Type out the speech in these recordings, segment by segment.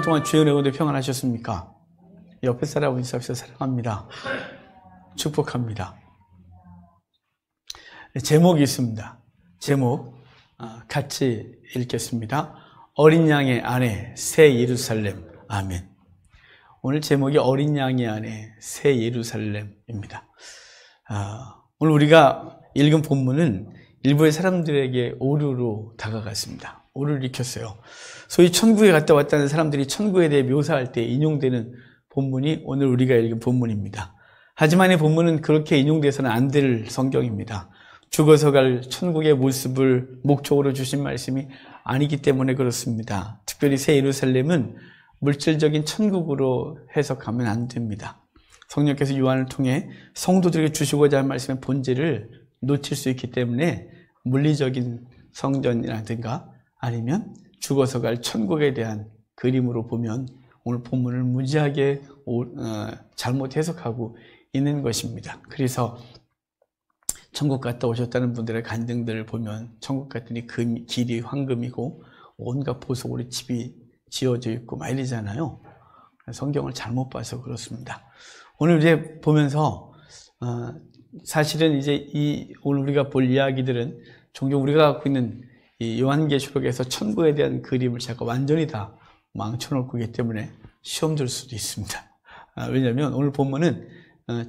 동안 주의 은혜 가운데 평안하셨습니까? 옆에 사람하고 인사하셔서 사랑합니다. 축복합니다. 제목이 있습니다. 제목 같이 읽겠습니다. 어린 양의 아내 새 예루살렘. 아멘. 오늘 제목이 어린 양의 아내 새 예루살렘입니다. 오늘 우리가 읽은 본문은 일부의 사람들에게 오류로 다가갔습니다. 오류를 일으켰어요. 소위 천국에 갔다 왔다는 사람들이 천국에 대해 묘사할 때 인용되는 본문이 오늘 우리가 읽은 본문입니다. 하지만 이 본문은 그렇게 인용돼서는 안 될 성경입니다. 죽어서 갈 천국의 모습을 목적으로 주신 말씀이 아니기 때문에 그렇습니다. 특별히 새 예루살렘은 물질적인 천국으로 해석하면 안 됩니다. 성령께서 요한을 통해 성도들에게 주시고자 할 말씀의 본질을 놓칠 수 있기 때문에 물리적인 성전이라든가 아니면 죽어서 갈 천국에 대한 그림으로 보면 오늘 본문을 무지하게 잘못 해석하고 있는 것입니다. 그래서 천국 갔다 오셨다는 분들의 간증들을 보면 천국 갔더니 그 길이 황금이고 온갖 보석으로 집이 지어져 있고 막 이러잖아요. 성경을 잘못 봐서 그렇습니다. 오늘 이제 보면서 사실은 이제 오늘 우리가 볼 이야기들은 종종 우리가 갖고 있는 이 요한계시록에서 천국에 대한 그림을 제가 완전히 다 망쳐놓을 거기 때문에 시험 들 수도 있습니다. 왜냐하면 오늘 본문은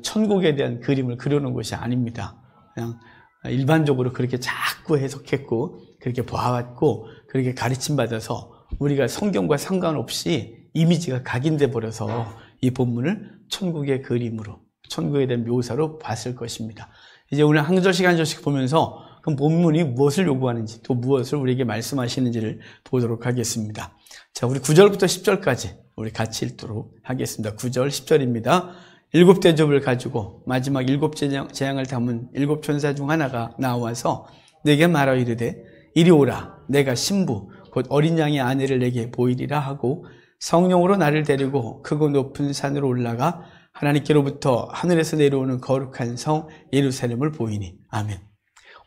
천국에 대한 그림을 그려놓은 것이 아닙니다. 그냥 일반적으로 그렇게 자꾸 해석했고 그렇게 봐왔고 그렇게 가르침받아서 우리가 성경과 상관없이 이미지가 각인돼 버려서 이 본문을 천국의 그림으로 천국에 대한 묘사로 봤을 것입니다. 이제 오늘 한 절씩 한 절씩 보면서 그럼 본문이 무엇을 요구하는지 또 무엇을 우리에게 말씀하시는지를 보도록 하겠습니다. 자, 우리 9절부터 10절까지 우리 같이 읽도록 하겠습니다. 9절 10절입니다. 7대접을 가지고 마지막 7재앙을 담은 7천사 중 하나가 나와서 내게 말하여 이르되 이리 오라. 내가 신부 곧 어린 양의 아내를 내게 보이리라 하고 성령으로 나를 데리고 크고 높은 산으로 올라가 하나님께로부터 하늘에서 내려오는 거룩한 성 예루살렘을 보이니. 아멘.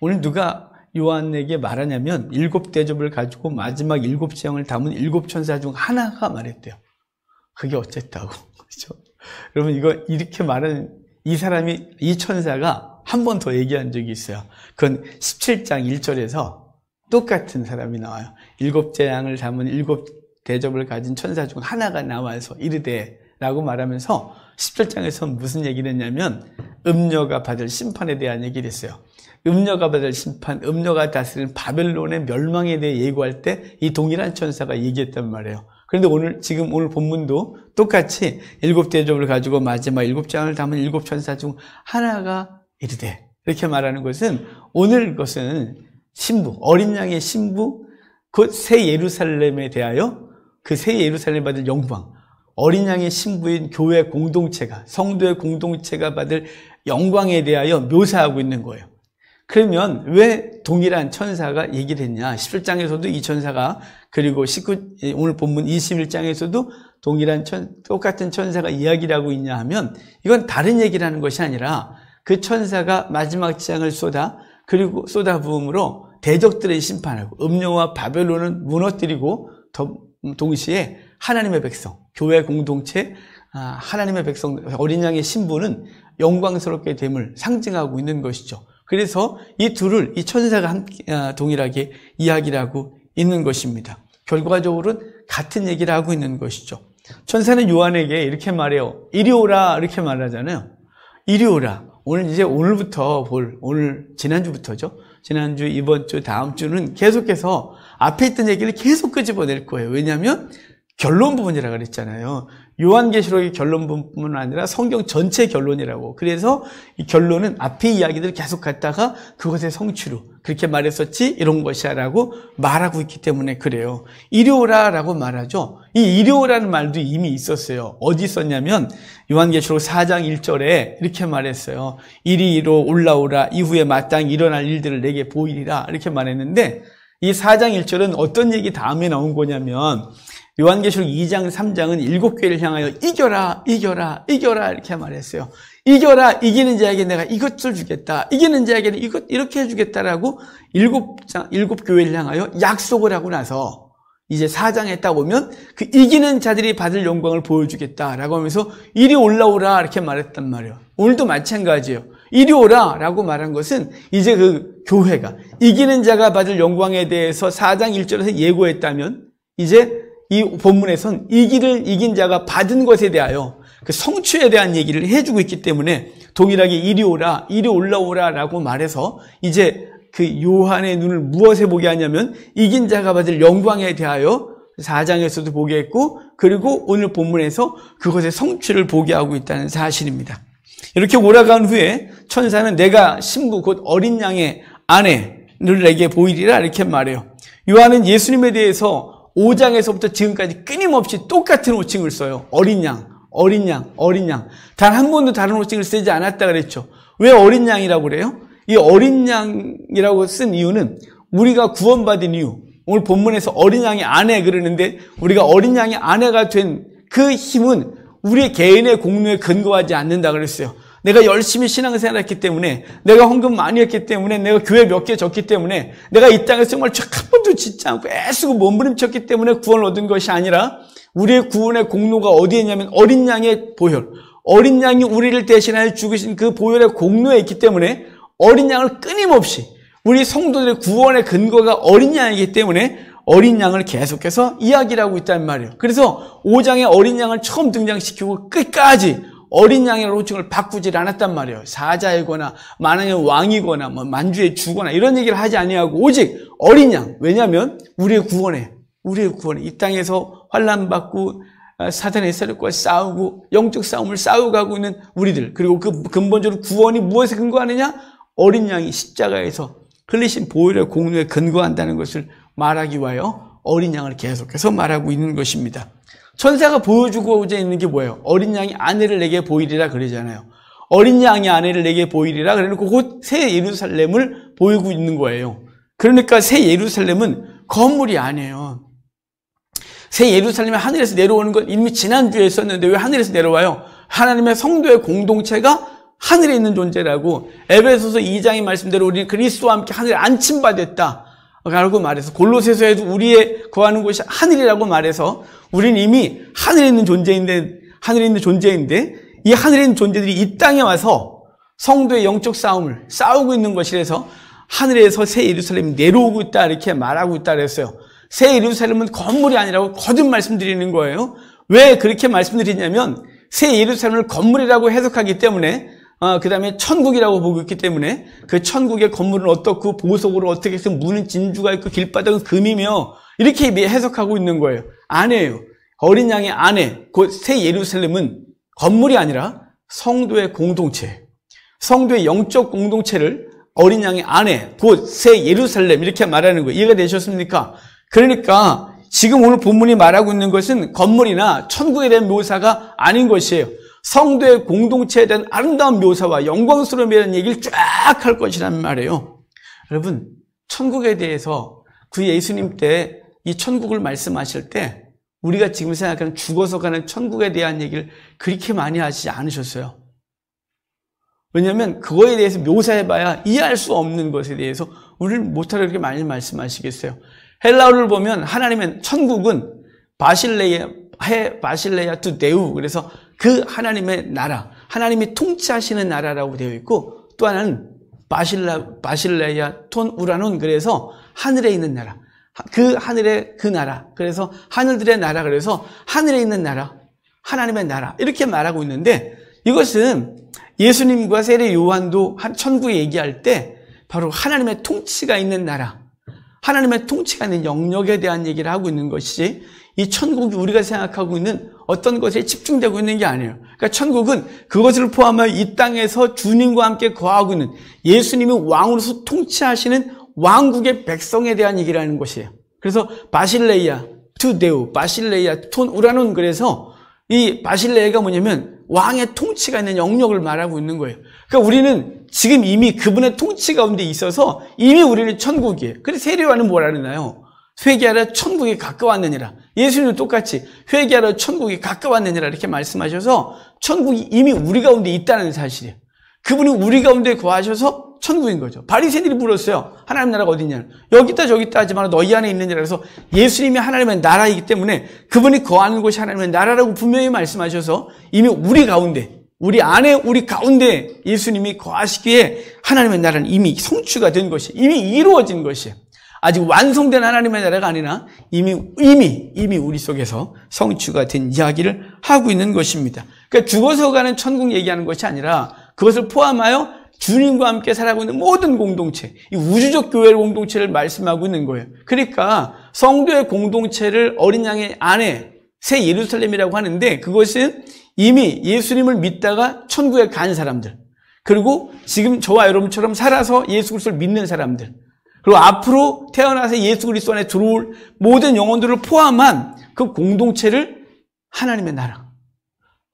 오늘 누가 요한에게 말하냐면 7대접을 가지고 마지막 7재앙을 담은 7천사 중 하나가 말했대요. 그게 어쨌다고. 그렇죠? 여러분 이거 이렇게 말하는 이 사람이 이 천사가 한 번 더 얘기한 적이 있어요. 그건 17장 1절에서 똑같은 사람이 나와요. 7재앙을 담은 7대접을 가진 천사 중 하나가 나와서 이르되 라고 말하면서 17장에서 무슨 얘기를 했냐면 음녀가 받을 심판에 대한 얘기를 했어요. 음녀가 받을 심판, 음녀가 다스리는 바벨론의 멸망에 대해 예고할 때 이 동일한 천사가 얘기했단 말이에요. 그런데 지금 오늘 본문도 똑같이 7대접을 가지고 마지막 7장을 담은 7천사 중 하나가 이르되 이렇게 말하는 것은 오늘 것은 신부, 어린 양의 신부, 곧 새 예루살렘에 대하여 그 새 예루살렘 받을 영광, 어린 양의 신부인 교회 공동체가, 성도의 공동체가 받을 영광에 대하여 묘사하고 있는 거예요. 그러면 왜 동일한 천사가 얘기를 했냐? 17장에서도 이 천사가 그리고 오늘 본문 21장에서도 똑같은 천사가 이야기를 하고 있냐 하면 이건 다른 얘기를 하는 것이 아니라 그 천사가 마지막 재앙을 그리고 쏟아부음으로 대적들을 심판하고 음녀와 바벨론은 무너뜨리고 동시에 하나님의 백성, 교회 공동체, 하나님의 백성, 어린 양의 신부는 영광스럽게 됨을 상징하고 있는 것이죠. 그래서 이 천사가 동일하게 이야기를 하고 있는 것입니다. 결과적으로는 같은 얘기를 하고 있는 것이죠. 천사는 요한에게 이렇게 말해요. 이리 오라 이렇게 말하잖아요. 이리 오라. 지난주부터죠. 지난주, 이번 주, 다음 주는 계속해서 앞에 있던 얘기를 계속 끄집어낼 거예요. 왜냐하면 결론 부분이라고 그랬잖아요. 요한계시록의 결론 부분은 아니라 성경 전체 결론이라고. 그래서 이 결론은 앞에 이야기들 계속 갔다가 그것의 성취로 그렇게 말했었지 이런 것이야 라고 말하고 있기 때문에 그래요. 이리 오라 라고 말하죠. 이 이리 오라는 말도 이미 있었어요. 어디 있었냐면 요한계시록 4장 1절에 이렇게 말했어요. 이리로 올라오라. 이후에 마땅히 일어날 일들을 내게 보이리라 이렇게 말했는데 이 4장 1절은 어떤 얘기 다음에 나온 거냐면 요한계시록 2장 3장은 7교회를 향하여 이겨라 이겨라 이겨라 이렇게 말했어요. 이겨라, 이기는 자에게 내가 이것을 주겠다, 이기는 자에게는 이것 이렇게 해주겠다라고 7교회를 향하여 약속을 하고 나서 이제 4장에 딱 보면 그 이기는 자들이 받을 영광을 보여주겠다라고 하면서 이리 올라오라 이렇게 말했단 말이에요. 오늘도 마찬가지예요. 이리 오라 라고 말한 것은 이제 그 교회가 이기는 자가 받을 영광에 대해서 4장 1절에서 예고했다면 이제 이 본문에선 이긴 자가 받은 것에 대하여 그 성취에 대한 얘기를 해주고 있기 때문에 동일하게 이리 오라, 이리 올라오라 라고 말해서 이제 그 요한의 눈을 무엇에 보게 하냐면 이긴 자가 받을 영광에 대하여 4장에서도 보게 했고 그리고 오늘 본문에서 그것의 성취를 보게 하고 있다는 사실입니다. 이렇게 오라간 후에 천사는 내가 신부 곧 어린 양의 아내를 내게 보이리라 이렇게 말해요. 요한은 예수님에 대해서 5장에서부터 지금까지 끊임없이 똑같은 호칭을 써요. 어린 양, 어린 양, 어린 양. 단 한 번도 다른 호칭을 쓰지 않았다 그랬죠. 왜 어린 양이라고 그래요? 이 어린 양이라고 쓴 이유는 우리가 구원받은 이유, 오늘 본문에서 어린 양의 아내 그러는데 우리가 어린 양의 아내가 된 그 힘은 우리의 개인의 공로에 근거하지 않는다 그랬어요. 내가 열심히 신앙생활을 했기 때문에, 내가 헌금 많이 했기 때문에, 내가 교회 몇 개 졌기 때문에, 내가 이 땅에서 정말 한 번도 짓지 않고 애쓰고 몸부림쳤기 때문에 구원을 얻은 것이 아니라 우리의 구원의 공로가 어디에 있냐면 어린 양의 보혈, 어린 양이 우리를 대신하여 죽으신 그 보혈의 공로에 있기 때문에 어린 양을 끊임없이 우리 성도들의 구원의 근거가 어린 양이기 때문에 어린 양을 계속해서 이야기를 하고 있다는 말이에요. 그래서 5장에 어린 양을 처음 등장시키고 끝까지 어린 양이라는 호칭을 바꾸질 않았단 말이에요. 사자이거나 만왕의 왕이거나 뭐 만주의 주거나 이런 얘기를 하지 아니하고 오직 어린 양. 왜냐하면 우리의 구원에 이 땅에서 환난받고 사탄의 세력과 싸우고 영적 싸움을 싸워가고 있는 우리들, 그리고 그 근본적으로 구원이 무엇에 근거하느냐? 어린 양이 십자가에서 흘리신 보혈의 공로에 근거한다는 것을 말하기 위하여 어린 양을 계속해서 말하고 있는 것입니다. 천사가 보여주고자 있는 게 뭐예요? 어린 양이 아내를 내게 보이리라 그러잖아요. 어린 양이 아내를 내게 보이리라 그래놓고 곧 새 예루살렘을 보이고 있는 거예요. 그러니까 새 예루살렘은 건물이 아니에요. 새 예루살렘이 하늘에서 내려오는 건 이미 지난주에 했었는데 왜 하늘에서 내려와요? 하나님의 성도의 공동체가 하늘에 있는 존재라고 에베소서 2장의 말씀대로 우리는 그리스도와 함께 하늘에 안침받았다 라고 말해서 골로새서에도 우리의 거하는 곳이 하늘이라고 말해서 우리는 이미 하늘에 있는 존재인데 이 하늘에 있는 존재들이 이 땅에 와서 성도의 영적 싸움을 싸우고 있는 것이라서 하늘에서 새 예루살렘이 내려오고 있다 이렇게 말하고 있다 그랬어요. 새 예루살렘은 건물이 아니라고 거듭 말씀드리는 거예요. 왜 그렇게 말씀드리냐면 새 예루살렘을 건물이라고 해석하기 때문에 그 다음에 천국이라고 보고 있기 때문에 그 천국의 건물은 어떻고 보석으로 어떻게 해서 문은 진주가 있고 길바닥은 금이며 이렇게 해석하고 있는 거예요. 아니에요. 어린 양의 아내 곧 새 예루살렘은 건물이 아니라 성도의 공동체, 성도의 영적 공동체를 어린 양의 아내 곧 새 예루살렘 이렇게 말하는 거예요. 이해가 되셨습니까? 그러니까 지금 오늘 본문이 말하고 있는 것은 건물이나 천국에 대한 묘사가 아닌 것이에요. 성도의 공동체에 대한 아름다운 묘사와 영광스러움에 대한 얘기를 쫙 할 것이란 말이에요. 여러분, 천국에 대해서 그 예수님 때 이 천국을 말씀하실 때 우리가 지금 생각하는 죽어서 가는 천국에 대한 얘기를 그렇게 많이 하시지 않으셨어요. 왜냐하면 그거에 대해서 묘사해봐야 이해할 수 없는 것에 대해서 우리를 못하게 그렇게 많이 말씀하시겠어요. 헬라어를 보면 하나님의 천국은 바실레야 투 데우, 그래서 그 하나님의 나라, 하나님이 통치하시는 나라라고 되어 있고 또 하나는 바실레야 톤 우라논, 그래서 하늘에 있는 나라, 그 하늘의 그 나라, 그래서 하늘들의 나라, 그래서 하늘에 있는 나라, 하나님의 나라 이렇게 말하고 있는데 이것은 예수님과 세례 요한도 천국에 얘기할 때 바로 하나님의 통치가 있는 나라, 하나님의 통치가 있는 영역에 대한 얘기를 하고 있는 것이지 이 천국이 우리가 생각하고 있는 어떤 것에 집중되고 있는 게 아니에요. 그러니까 천국은 그것을 포함하여 이 땅에서 주님과 함께 거하고 있는 예수님이 왕으로서 통치하시는 왕국의 백성에 대한 얘기를 하는 것이에요. 그래서 바실레야 투 데우, 바실레야 톤 우라논, 그래서 이 바실레야가 뭐냐면 왕의 통치가 있는 영역을 말하고 있는 거예요. 그러니까 우리는 지금 이미 그분의 통치 가운데 있어서 이미 우리는 천국이에요. 그래서 세례요한은 뭐라 그러나요? 회개하라 천국이 가까웠느니라. 예수님도 똑같이 회개하라 천국이 가까웠느니라 이렇게 말씀하셔서 천국이 이미 우리 가운데 있다는 사실이에요. 그분이 우리 가운데 거하셔서 천국인 거죠. 바리새인들이 물었어요. 하나님 나라가 어디냐? 여기 있다 저기 있다 하지만 너희 안에 있느니라. 그래서 예수님이 하나님의 나라이기 때문에 그분이 거하는 곳이 하나님의 나라라고 분명히 말씀하셔서 이미 우리 가운데, 우리 안에, 우리 가운데 예수님이 거하시기에 하나님의 나라는 이미 성취가 된 것이, 이미 이루어진 것이에요. 아직 완성된 하나님의 나라가 아니라 이미 우리 속에서 성취가 된 이야기를 하고 있는 것입니다. 그러니까 죽어서 가는 천국 얘기하는 것이 아니라 그것을 포함하여 주님과 함께 살아가고 있는 모든 공동체, 이 우주적 교회의 공동체를 말씀하고 있는 거예요. 그러니까 성도의 공동체를 어린 양의 안에 새 예루살렘이라고 하는데, 그것은 이미 예수님을 믿다가 천국에 간 사람들, 그리고 지금 저와 여러분처럼 살아서 예수 그리스도를 믿는 사람들, 그리고 앞으로 태어나서 예수 그리스도 안에 들어올 모든 영혼들을 포함한 그 공동체를 하나님의 나라,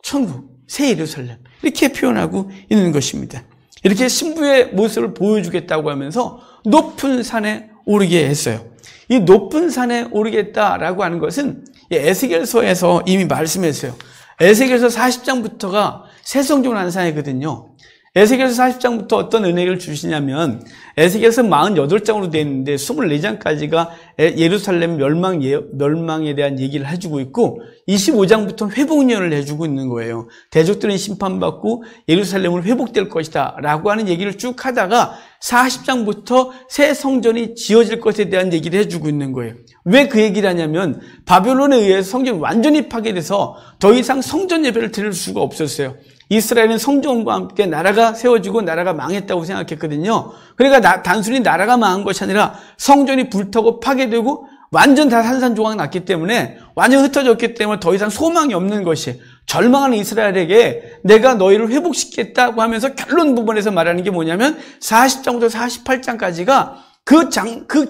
천국, 새 예루살렘 이렇게 표현하고 있는 것입니다. 이렇게 신부의 모습을 보여주겠다고 하면서 높은 산에 오르게 했어요. 이 높은 산에 오르겠다라고 하는 것은 에스겔서에서 이미 말씀했어요. 에스겔서 40장부터가 새 성전 완성이거든요. 에스겔서 40장부터 어떤 은혜를 주시냐면, 에스겔서 48장으로 되어 있는데 24장까지가 예루살렘 멸망에 대한 얘기를 해주고 있고, 25장부터 회복 예언을 해주고 있는 거예요. 대적들은 심판받고 예루살렘은 회복될 것이다 라고 하는 얘기를 쭉 하다가 40장부터 새 성전이 지어질 것에 대한 얘기를 해주고 있는 거예요. 왜 그 얘기를 하냐면, 바벨론에 의해서 성전이 완전히 파괴돼서 더 이상 성전 예배를 드릴 수가 없었어요. 이스라엘은 성전과 함께 나라가 세워지고 나라가 망했다고 생각했거든요. 그러니까 단순히 나라가 망한 것이 아니라 성전이 불타고 파괴되고 완전 다 산산조각 났기 때문에, 완전 흩어졌기 때문에 더 이상 소망이 없는 것이, 절망하는 이스라엘에게 내가 너희를 회복시키겠다고 하면서 결론 부분에서 말하는 게 뭐냐면 40장부터 48장까지가 그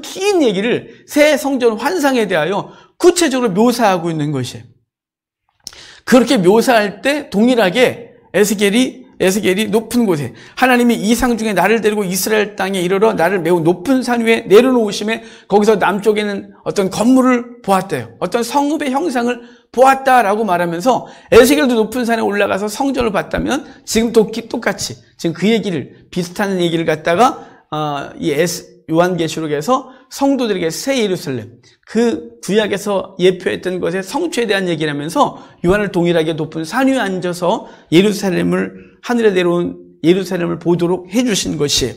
긴 얘기를 새 성전 환상에 대하여 구체적으로 묘사하고 있는 것이에요. 그렇게 묘사할 때 동일하게 에스겔이 높은 곳에, 하나님이 이상 중에 나를 데리고 이스라엘 땅에 이르러 나를 매우 높은 산 위에 내려놓으심에, 거기서 남쪽에는 어떤 건물을 보았대요. 어떤 성읍의 형상을 보았다라고 말하면서, 에스겔도 높은 산에 올라가서 성전을 봤다면 지금 똑같이 지금 그 얘기를, 비슷한 얘기를 갖다가 요한계시록에서 성도들에게 새 예루살렘, 그 구약에서 예표했던 것의 성취에 대한 얘기를 하면서 요한을 동일하게 높은 산 위에 앉아서 하늘에 내려온 예루살렘을 보도록 해주신 것이에요.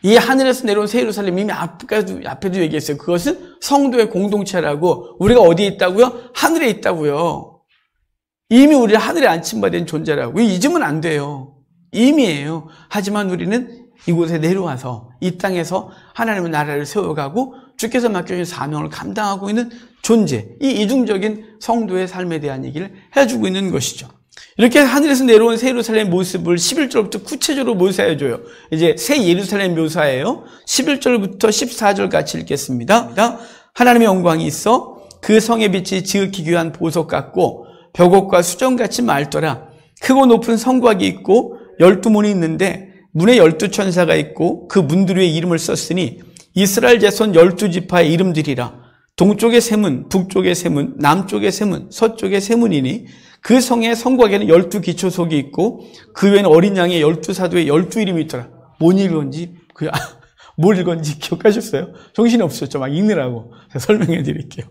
이 하늘에서 내려온 새 예루살렘, 이미 앞에도 얘기했어요. 그것은 성도의 공동체라고. 우리가 어디에 있다고요? 하늘에 있다고요. 이미 우리는 하늘에 안침받은 존재라고. 잊으면 안 돼요. 이미예요. 하지만 우리는 이곳에 내려와서 이 땅에서 하나님의 나라를 세워가고 주께서 맡겨주신 사명을 감당하고 있는 존재, 이 이중적인 성도의 삶에 대한 얘기를 해주고 있는 것이죠. 이렇게 하늘에서 내려온 새 예루살렘 모습을 11절부터 구체적으로 묘사해줘요. 이제 새 예루살렘 묘사예요. 11절부터 14절 같이 읽겠습니다. 하나님의 영광이 있어 그 성의 빛이 지극히 귀한 보석 같고 벽옥과 수정같이 맑더라. 크고 높은 성곽이 있고 12문이 있는데 문에 12천사가 있고 그 문들 위에 이름을 썼으니 이스라엘 자손 12지파의 이름들이라. 동쪽의 세 문, 북쪽의 세 문, 남쪽의 세 문, 서쪽의 세 문이니 그 성의 성곽에는 12기초석이 있고 그 외에는 어린 양의 12사도의 12이름이 있더라. 뭘 읽었는지 기억하셨어요? 정신이 없었죠. 막 읽느라고. 제가 설명해 드릴게요.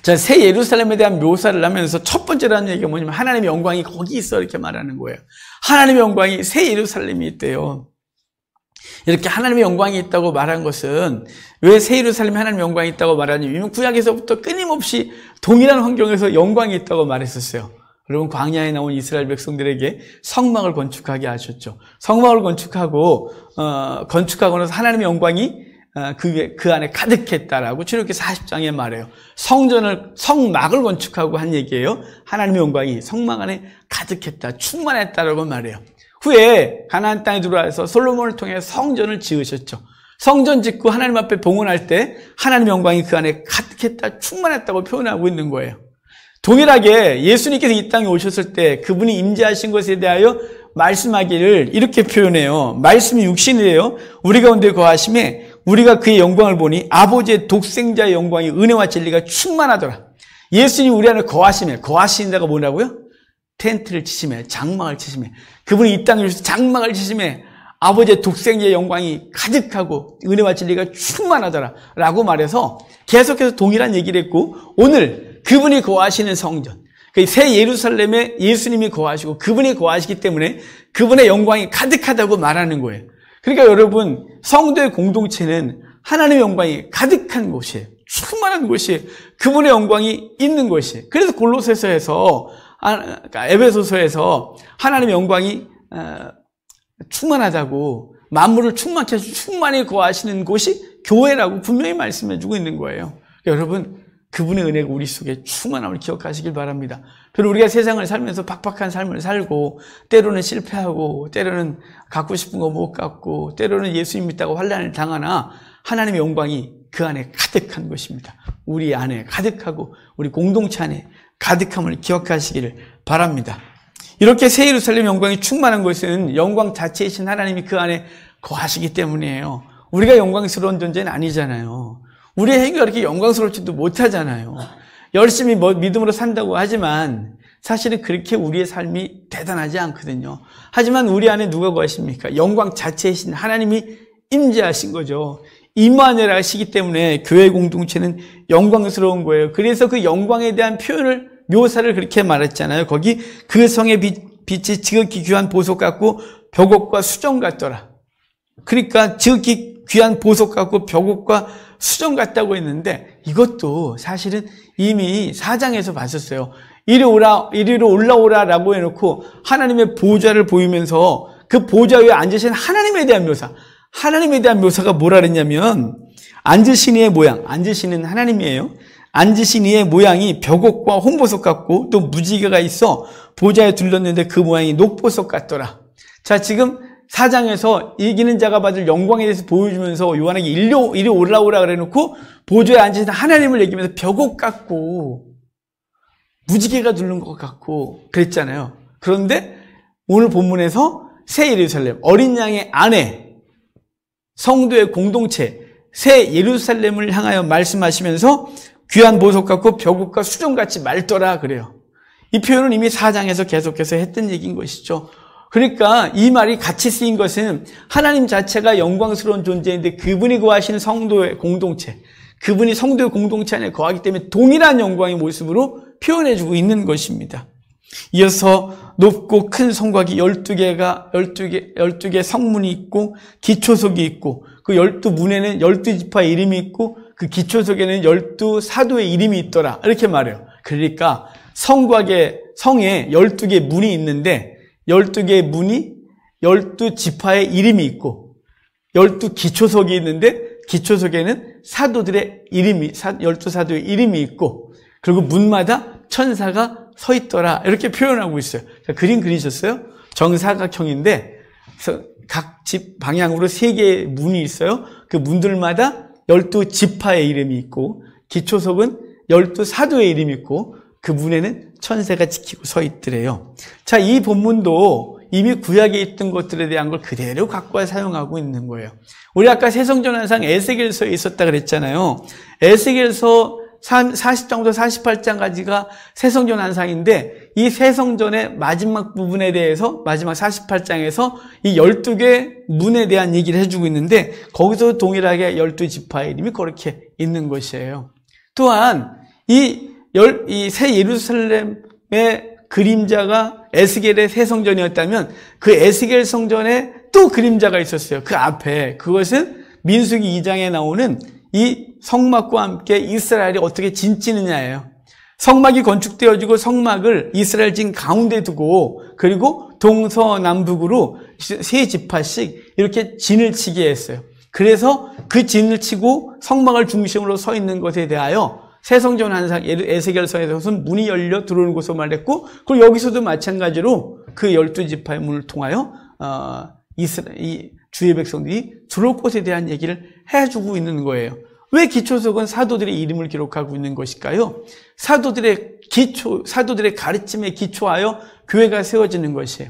자, 새 예루살렘에 대한 묘사를 하면서 첫 번째로 하는 얘기가 뭐냐면 하나님의 영광이 거기 있어 이렇게 말하는 거예요. 하나님의 영광이 새 예루살렘이 있대요. 이렇게 하나님의 영광이 있다고 말한 것은, 왜 새 예루살렘에 하나님의 영광이 있다고 말하냐면 구약에서부터 끊임없이 동일한 환경에서 영광이 있다고 말했었어요. 여러분, 광야에 나온 이스라엘 백성들에게 성막을 건축하게 하셨죠. 성막을 건축하고 나서 하나님의 영광이 그 안에 가득했다라고 출애굽기 40장에 말해요. 성막을 건축하고 한 얘기예요. 하나님의 영광이 성막 안에 가득했다, 충만했다라고 말해요. 후에 가나안 땅에 들어와서 솔로몬을 통해 성전을 지으셨죠. 성전 짓고 하나님 앞에 봉헌할 때 하나님의 영광이 그 안에 가득했다, 충만했다고 표현하고 있는 거예요. 동일하게 예수님께서 이 땅에 오셨을 때 그분이 임재하신 것에 대하여 말씀하기를 이렇게 표현해요. 말씀이 육신이래요. 우리 가운데 거하심에 우리가 그의 영광을 보니 아버지의 독생자의 영광이 은혜와 진리가 충만하더라. 예수님이 우리 안에 거하시는데가 뭐라고요? 텐트를 치심해, 장막을 치심해. 그분이 이 땅에 오셔서 장막을 치심해. 아버지의 독생자의 영광이 가득하고 은혜와 진리가 충만하더라 라고 말해서 계속해서 동일한 얘기를 했고, 오늘 그분이 거하시는 성전, 그 새 예루살렘에 예수님이 거하시고 그분이 거하시기 때문에 그분의 영광이 가득하다고 말하는 거예요. 그러니까 여러분, 성도의 공동체는 하나님의 영광이 가득한 곳이에요. 충만한 곳이에요. 그분의 영광이 있는 곳이에요. 그래서 골로새서에서, 에베소서에서 하나님의 영광이 충만하다고, 만물을 충만케 하시고 충만히 거하시는 곳이 교회라고 분명히 말씀해주고 있는 거예요. 여러분, 그분의 은혜가 우리 속에 충만함을 기억하시길 바랍니다. 별로 우리가 세상을 살면서 팍팍한 삶을 살고, 때로는 실패하고, 때로는 갖고 싶은 거 못 갖고, 때로는 예수님 믿다고 환난을 당하나 하나님의 영광이 그 안에 가득한 것입니다. 우리 안에 가득하고 우리 공동체 안에 가득함을 기억하시기를 바랍니다. 이렇게 새 예루살렘 영광이 충만한 것은 영광 자체이신 하나님이 그 안에 거하시기 때문이에요. 우리가 영광스러운 존재는 아니잖아요. 우리의 행위가 그렇게 영광스럽지도 못하잖아요. 열심히 믿음으로 산다고 하지만 사실은 그렇게 우리의 삶이 대단하지 않거든요. 하지만 우리 안에 누가 거하십니까? 영광 자체이신 하나님이 임재하신 거죠. 임마누엘 하시기 때문에 교회 공동체는 영광스러운 거예요. 그래서 그 영광에 대한 묘사를 그렇게 말했잖아요. 거기 그 성의 빛이 지극히 귀한 보석 같고 벽옥과 수정 같더라. 그러니까 지극히 귀한 보석 같고 벽옥과 수정 같다고 했는데, 이것도 사실은 이미 4장에서 봤었어요. 이리로 올라오라라고 해놓고 하나님의 보좌를 보이면서 그 보좌 위에 앉으신 하나님에 대한 묘사, 하나님에 대한 묘사가 뭐라 그랬냐면, 앉으신 이의 모양, 앉으시는 하나님이에요. 앉으신 이의 모양이 벽옥과 홍보석 같고 또 무지개가 있어 보좌에 둘렀는데 그 모양이 녹보석 같더라. 자, 지금 4장에서 이기는 자가 받을 영광에 대해서 보여주면서 요한에게 이리 올라오라 그래놓고 보좌에 앉으신 하나님을 얘기하면서 벽옥 같고 무지개가 둘른 것 같고 그랬잖아요. 그런데 오늘 본문에서 새 예루살렘, 어린 양의 아내, 성도의 공동체, 새 예루살렘을 향하여 말씀하시면서 귀한 보석 같고 벽옥과 수정같이 맑더라 그래요. 이 표현은 이미 4장에서 계속해서 했던 얘기인 것이죠. 그러니까 이 말이 같이 쓰인 것은 하나님 자체가 영광스러운 존재인데 그분이 거하시는 성도의 공동체, 그분이 성도의 공동체 안에 거하기 때문에 동일한 영광의 모습으로 표현해주고 있는 것입니다. 이어서 높고 큰 성곽이 12개 성문이 있고 기초석이 있고 그 12문에는 12지파의 이름이 있고 그 기초석에는 12사도의 이름이 있더라. 이렇게 말해요. 그러니까 성에 12개 문이 있는데 12개의 문이 12지파의 이름이 있고 12기초석이 있는데 기초석에는 사도들의 이름이 12사도의 이름이 있고 그리고 문마다 천사가 서 있더라. 이렇게 표현하고 있어요. 그림 그리셨어요? 정사각형인데 각 집 방향으로 3개의 문이 있어요. 그 문들마다 12지파의 이름이 있고 기초석은 12사도의 이름이 있고 그 문에는 천사가 지키고 서 있더래요. 자, 이 본문도 이미 구약에 있던 것들에 대한 걸 그대로 갖고 와 사용하고 있는 거예요. 우리 아까 새성전환상 에스겔서에 있었다 그랬잖아요. 에스겔서 40장부터 48장까지가 새성전환상인데 이 새성전의 마지막 부분에 대해서 마지막 48장에서 이 12개 문에 대한 얘기를 해주고 있는데 거기서 동일하게 12지파의 이름이 그렇게 있는 것이에요. 또한 이 새 예루살렘의 그림자가 에스겔의 새 성전이었다면 그 에스겔 성전에 또 그림자가 있었어요. 그 앞에. 그것은 민수기 2장에 나오는 이 성막과 함께 이스라엘이 어떻게 진치느냐예요. 성막이 건축되어지고 성막을 이스라엘 진 가운데 두고 그리고 동서남북으로 3지파씩 이렇게 진을 치게 했어요. 그래서 그 진을 치고 성막을 중심으로 서 있는 것에 대하여 새성전 한상 에스겔서에서는 문이 열려 들어오는 곳으로 말했고 그리고 여기서도 마찬가지로 그 12지파의 문을 통하여 이 주의 백성들이 들어올 곳에 대한 얘기를 해주고 있는 거예요. 왜 기초석은 사도들의 이름을 기록하고 있는 것일까요? 사도들의 가르침에 기초하여 교회가 세워지는 것이에요.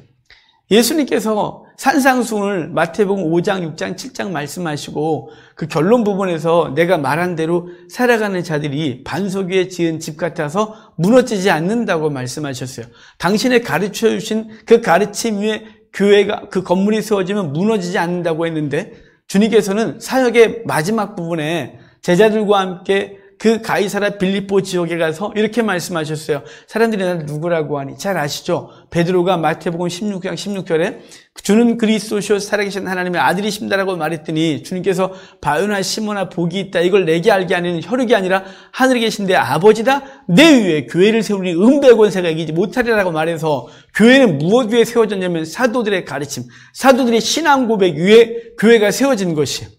예수님께서 산상수훈을 마태복음 5장, 6장, 7장 말씀하시고 그 결론 부분에서 내가 말한 대로 살아가는 자들이 반석 위에 지은 집 같아서 무너지지 않는다고 말씀하셨어요. 당신의 가르쳐 주신 그 가르침 위에 교회가, 그 건물이 세워지면 무너지지 않는다고 했는데, 주님께서는 사역의 마지막 부분에 제자들과 함께 그 가이사랴 빌립보 지역에 가서 이렇게 말씀하셨어요. 사람들이 나를 누구라고 하니? 잘 아시죠? 베드로가 마태복음 16장 16절에 주는 그리스도시요 살아계신 하나님의 아들이십니다라고 말했더니 주님께서 바요나 시몬아 복이 있다. 이걸 내게 알게 하는 혈육이 아니라 하늘에 계신 내 아버지다. 내 위에 교회를 세우니 은배 권세가 이기지 못하리라고 말해서 교회는 무엇 위에 세워졌냐면 사도들의 가르침, 사도들의 신앙 고백 위에 교회가 세워진 것이에요.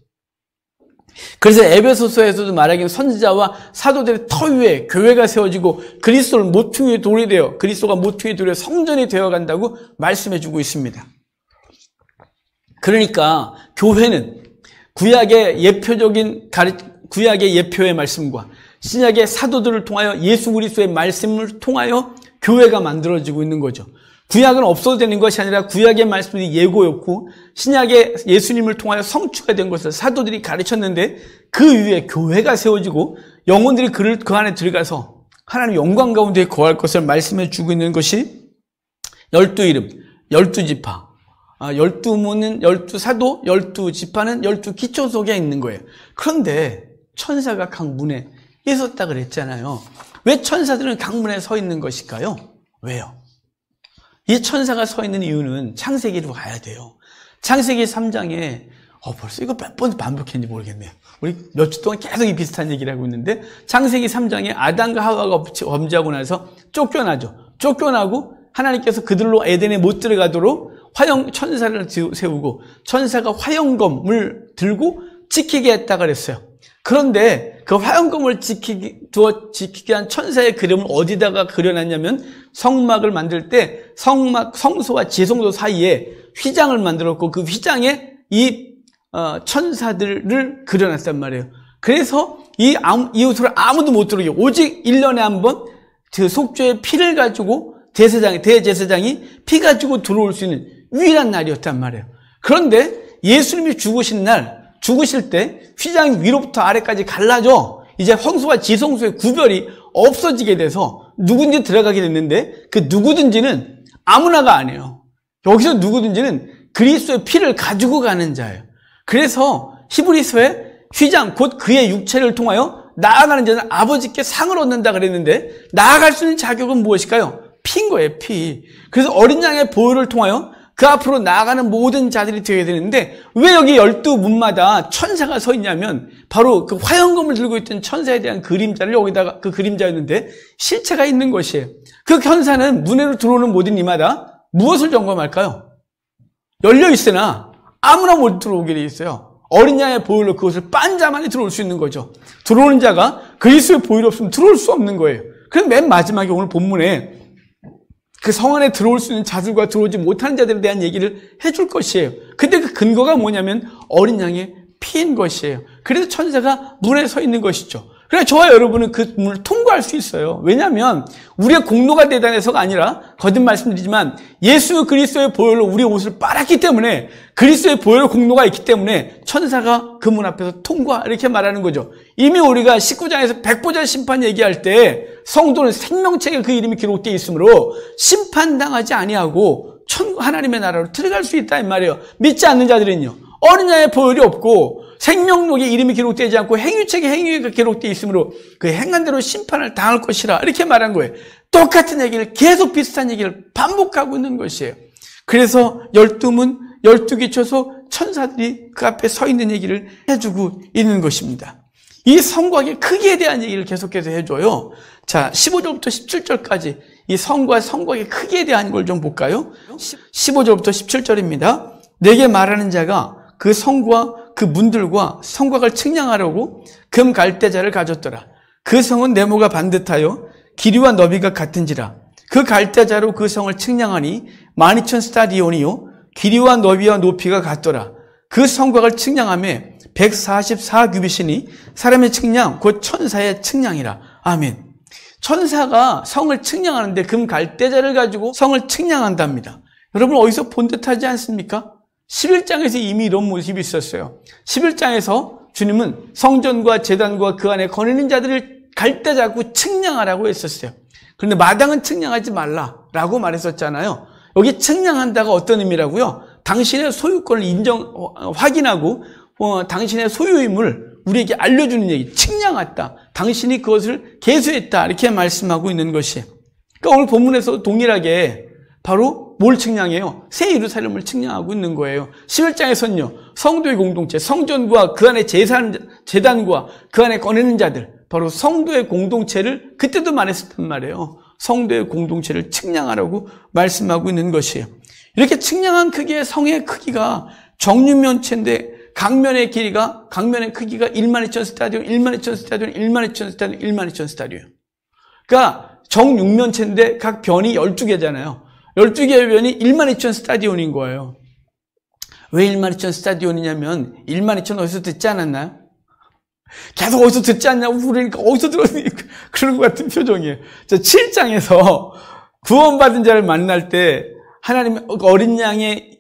그래서 에베소서에서도 말하기는 선지자와 사도들의 터 위에 교회가 세워지고 그리스도를 모퉁이의 돌이 되어 그리스도가 모퉁이의 돌에 성전이 되어간다고 말씀해주고 있습니다. 그러니까 교회는 구약의 예표적인 구약의 예표의 말씀과 신약의 사도들을 통하여 예수 그리스도의 말씀을 통하여 교회가 만들어지고 있는 거죠. 구약은 없어도 되는 것이 아니라 구약의 말씀이 예고였고 신약의 예수님을 통하여 성취가 된 것을 사도들이 가르쳤는데 그 위에 교회가 세워지고 영혼들이 그 안에 들어가서 하나님 영광 가운데 거할 것을 말씀해 주고 있는 것이 12이름, 12지파, 12문은 12사도, 12지파는 12기초 속에 있는 거예요. 그런데 천사가 각 문에 있었다 그랬잖아요. 왜 천사들은 각 문에 서 있는 것일까요? 왜요? 이 천사가 서 있는 이유는 창세기로 가야 돼요. 창세기 3장에 벌써 이거 몇 번 반복했는지 모르겠네요. 우리 몇 주 동안 계속 이 비슷한 얘기를 하고 있는데 창세기 3장에 아담과 하와가 범죄하고 나서 쫓겨나죠. 쫓겨나고 하나님께서 그들로 에덴에 못 들어가도록 천사를 세우고 천사가 화영검을 들고 지키게 했다 그랬어요. 그런데 그 화영검을 지키게 한 천사의 그림을 어디다가 그려놨냐면 성막을 만들 때 성소와 지성소 사이에 휘장을 만들었고 그 휘장에 이 천사들을 그려놨단 말이에요. 그래서 이웃으로 아무도 못 들어오게 오직 1년에 한 번 그 속죄의 피를 가지고 대제사장이 피 가지고 들어올 수 있는 유일한 날이었단 말이에요. 그런데 예수님이 죽으실 때 휘장이 위로부터 아래까지 갈라져 이제 성소와 지성소의 구별이 없어지게 돼서 누구든지 들어가게 됐는데 그 누구든지는 아무나가 아니에요. 여기서 누구든지는 그리스도의 피를 가지고 가는 자예요. 그래서 히브리서에 휘장 곧 그의 육체를 통하여 나아가는 자는 아버지께 상을 얻는다 그랬는데 나아갈 수 있는 자격은 무엇일까요? 피인 거예요. 피. 그래서 어린 양의 보혈을 통하여 그 앞으로 나아가는 모든 자들이 되어야 되는데 왜 여기 12문마다 천사가 서 있냐면 바로 그 화영검을 들고 있던 천사에 대한 그림자를 여기다가 그 그림자였는데 실체가 있는 것이에요. 그 천사는 문으로 들어오는 모든 이마다 무엇을 점검할까요? 열려 있으나 아무나 못 들어오게 돼 있어요. 어린 양의 보혈로 그것을 빤 자만이 들어올 수 있는 거죠. 들어오는 자가 그리스도의 보혈이 없으면 들어올 수 없는 거예요. 그럼 맨 마지막에 오늘 본문에 그 성 안에 들어올 수 있는 자들과 들어오지 못하는 자들에 대한 얘기를 해줄 것이에요. 근데 그 근거가 뭐냐면 어린 양의 피인 것이에요. 그래서 천사가 문에 서 있는 것이죠. 그래서 저와 여러분은 그 문을 통과할 수 있어요. 왜냐하면 우리의 공로가 대단해서가 아니라 거듭 말씀드리지만 예수 그리스도의 보혈로 우리의 옷을 빨았기 때문에 그리스도의 보혈 공로가 있기 때문에 천사가 그 문 앞에서 통과 이렇게 말하는 거죠. 이미 우리가 19장에서 백보자 심판 얘기할 때 성도는 생명책에 그 이름이 기록되어 있으므로 심판당하지 아니하고 하나님의 나라로 들어갈 수 있다 이 말이에요. 믿지 않는 자들은요. 어린 양의 보혈이 없고 생명록에 이름이 기록되지 않고 행위책에 행위가 기록되어 있으므로 그 행한 대로 심판을 당할 것이라 이렇게 말한 거예요. 똑같은 얘기를 계속 비슷한 얘기를 반복하고 있는 것이에요. 그래서 12문, 12기초소 천사들이 그 앞에 서 있는 얘기를 해주고 있는 것입니다. 이 성곽의 크기에 대한 얘기를 계속해서 해줘요. 자, 15절부터 17절까지 이 성과 성곽의 크기에 대한 걸 좀 볼까요? 15절부터 17절입니다. 내게 말하는 자가 그 성과 그 문들과 성곽을 측량하려고 금 갈대자를 가졌더라. 그 성은 네모가 반듯하여 길이와 너비가 같은지라. 그 갈대자로 그 성을 측량하니 12,000스타디온이요 길이와 너비와 높이가 같더라. 그 성곽을 측량하며 144규빗이니 사람의 측량 곧 천사의 측량이라. 아멘. 천사가 성을 측량하는데 금 갈대자를 가지고 성을 측량한답니다. 여러분 어디서 본 듯하지 않습니까? 11장에서 이미 이런 모습이 있었어요. 11장에서 주님은 성전과 제단과 그 안에 거느린 자들을 갈대 잡고 측량하라고 했었어요. 그런데 마당은 측량하지 말라라고 말했었잖아요. 여기 측량한다가 어떤 의미라고요? 당신의 소유권을 확인하고 당신의 소유임을 우리에게 알려주는 얘기. 측량했다. 당신이 그것을 계수했다. 이렇게 말씀하고 있는 것이. 그러니까 오늘 본문에서 동일하게 바로 뭘 측량해요? 새 예루살렘을 측량하고 있는 거예요. 11장에서는요. 성도의 공동체, 성전과 그 안에 제단과 그 안에 꺼내는 자들, 바로 성도의 공동체를 그때도 말했었단 말이에요. 성도의 공동체를 측량하라고 말씀하고 있는 것이에요. 이렇게 측량한 크기의 성의 크기가 정육면체인데 각면의 크기가 12,000 스타디온, 12,000 스타디온, 12,000 스타디온, 12,000 스타디온. 그러니까 정육면체인데 각 변이 12개잖아요. 12개의 변이 12,000 스타디온인 거예요. 왜 12,000 스타디온이냐면 12,000 어디서 듣지 않았나요? 계속 어디서 듣지 않냐고 그러니까 어디서 들었니? 그런 것 같은 표정이에요. 7장에서 구원받은 자를 만날 때 하나님 어린 양의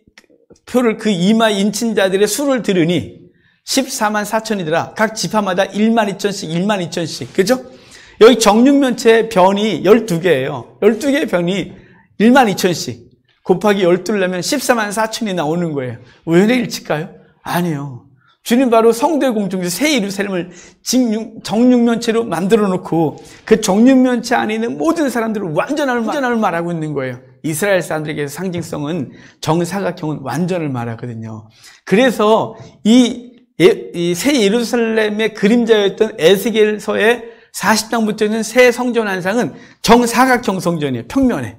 표를 그 이마에 인친 자들의 수를 들으니 14만 4천이더라. 각 지파마다 12,000씩 12,000씩. 그죠? 여기 정육면체의 변이 12개예요. 12개의 변이 12,000씩 곱하기 12를 내면 14만 4천이 나오는 거예요. 우연의 일치일까요? 아니에요. 주님 바로 성도의 공동체 새 예루살렘을 정육면체로 만들어 놓고 그 정육면체 안에 있는 모든 사람들을 완전함을 말하고 있는 거예요. 이스라엘 사람들에게 상징성은 정사각형은 완전을 말하거든요. 그래서 이 새 예루살렘의 그림자였던 에스겔서의 40장부터 있는 새 성전 환상은 정사각형 성전이에요. 평면에.